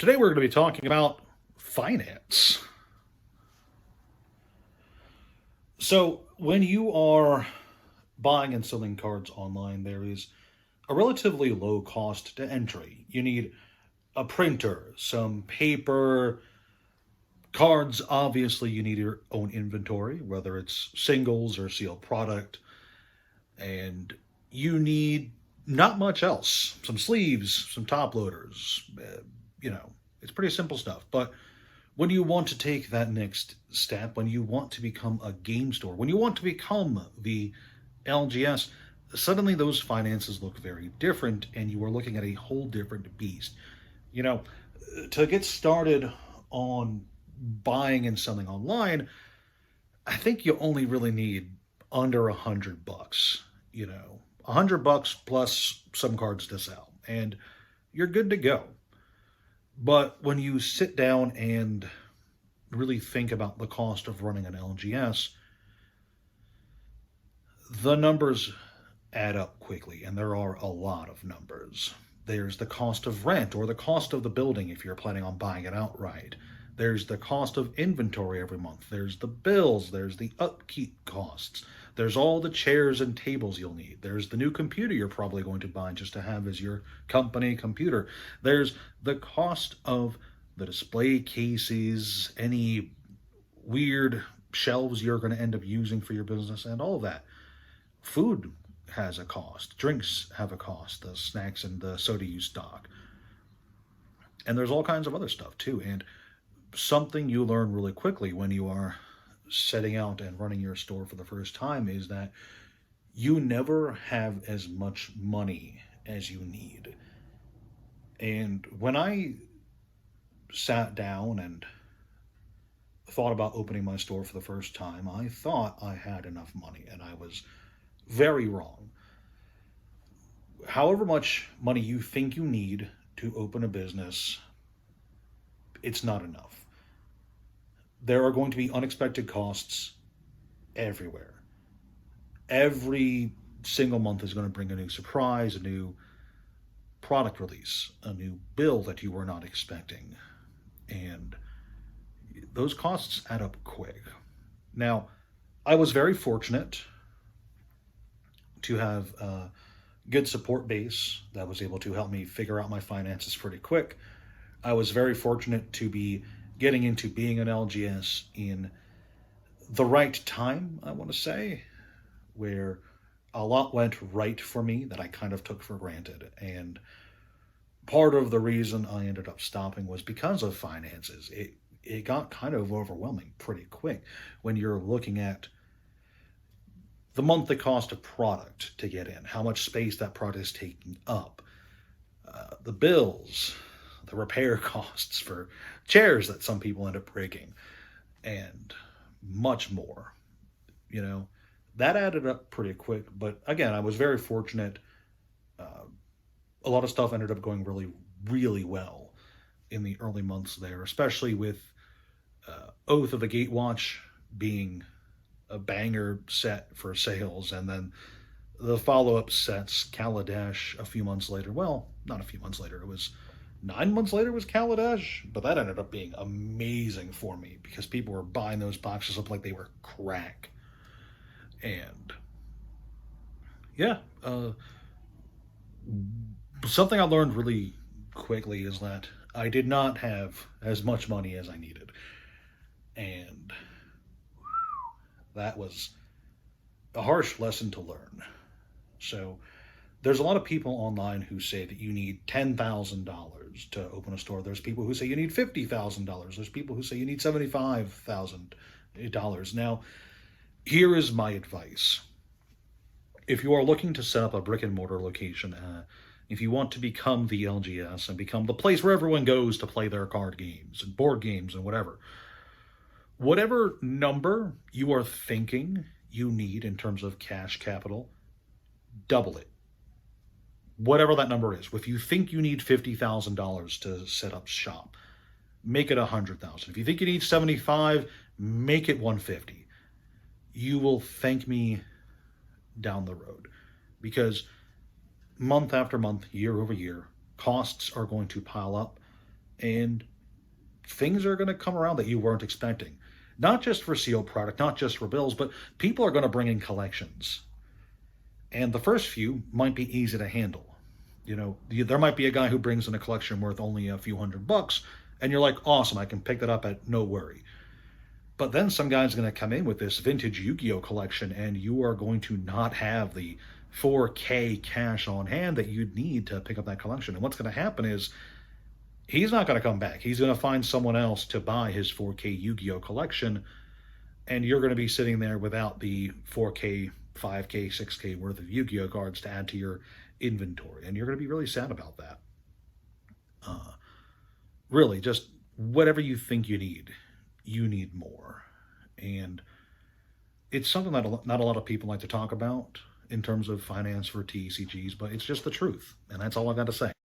Today we're going to be talking about finance. So, when you are buying and selling cards online, there is a relatively low cost to entry. You need a printer, some paper, cards. Obviously, you need your own inventory, whether it's singles or sealed product, and you need not much else. Some sleeves, some top loaders. It's pretty simple stuff. But when you want to take that next step, when you want to become a game store, when you want to become the LGS, suddenly those finances look very different and you are looking at a whole different beast. You know, to get started on buying and selling online, I think you only really need under $100. $100 plus some cards to sell, and you're good to go. But when you sit down and really think about the cost of running an LGS, the numbers add up quickly, and there are a lot of numbers. There's the cost of rent or the cost of the building if you're planning on buying it outright. There's the cost of inventory every month. There's the bills. There's the upkeep costs. There's all the chairs and tables you'll need. There's the new computer you're probably going to buy just to have as your company computer. There's the cost of the display cases, any weird shelves you're going to end up using for your business, and all of that. Food has a cost. Drinks have a cost. The snacks and the soda you stock. And there's all kinds of other stuff too. And something you learn really quickly when you are setting out and running your store for the first time is that you never have as much money as you need. And when I sat down and thought about opening my store for the first time, I thought I had enough money, and I was very wrong. However much money you think you need to open a business, it's not enough. There are going to be unexpected costs everywhere. Every single month is going to bring a new surprise, a new product release, a new bill that you were not expecting. And those costs add up quick. Now, I was very fortunate to have a good support base that was able to help me figure out my finances pretty quick. I was very fortunate to be getting into being an LGS in the right time, I want to say, where a lot went right for me that I kind of took for granted. And part of the reason I ended up stopping was because of finances. It got kind of overwhelming pretty quick when you're looking at the monthly cost of product to get in, how much space that product is taking up, the bills, the repair costs for chairs that some people end up breaking, and much more. That added up pretty quick. But again, I was very fortunate. A lot of stuff ended up going really, really well in the early months there, especially with Oath of the Gatewatch being a banger set for sales, and then the follow-up sets, Kaladesh, a few months later. Well, not a few months later. It was 9 months later was Kaladesh, but that ended up being amazing for me because people were buying those boxes up like they were crack. And yeah, something I learned really quickly is that I did not have as much money as I needed. And that was a harsh lesson to learn. So there's a lot of people online who say that you need $10,000 to open a store. There's people who say you need $50,000. There's people who say you need $75,000. Now, here is my advice. If you are looking to set up a brick and mortar location, if you want to become the LGS and become the place where everyone goes to play their card games and board games and whatever number you are thinking you need in terms of cash capital, double it. Whatever that number is. If you think you need $50,000 to set up shop, make it $100,000. If you think you need 75, make it 150. You will thank me down the road, because month after month, year over year, costs are going to pile up, and things are going to come around that you weren't expecting. Not just for sealed product, not just for bills, but people are going to bring in collections. And the first few might be easy to handle. There might be a guy who brings in a collection worth only a few $100, and you're like, awesome, I can pick that up at no worry. But then some guy's going to come in with this vintage Yu-Gi-Oh collection, and you are going to not have the 4K cash on hand that you'd need to pick up that collection. And what's going to happen is he's not going to come back. He's going to find someone else to buy his 4K Yu-Gi-Oh collection, and you're going to be sitting there without the 4K, 5K, 6K worth of Yu-Gi-Oh cards to add to your inventory, and you're going to be really sad about that. Really, just whatever you think you need more. And it's something that not a lot of people like to talk about in terms of finance for TCGs, but it's just the truth. And that's all I've got to say.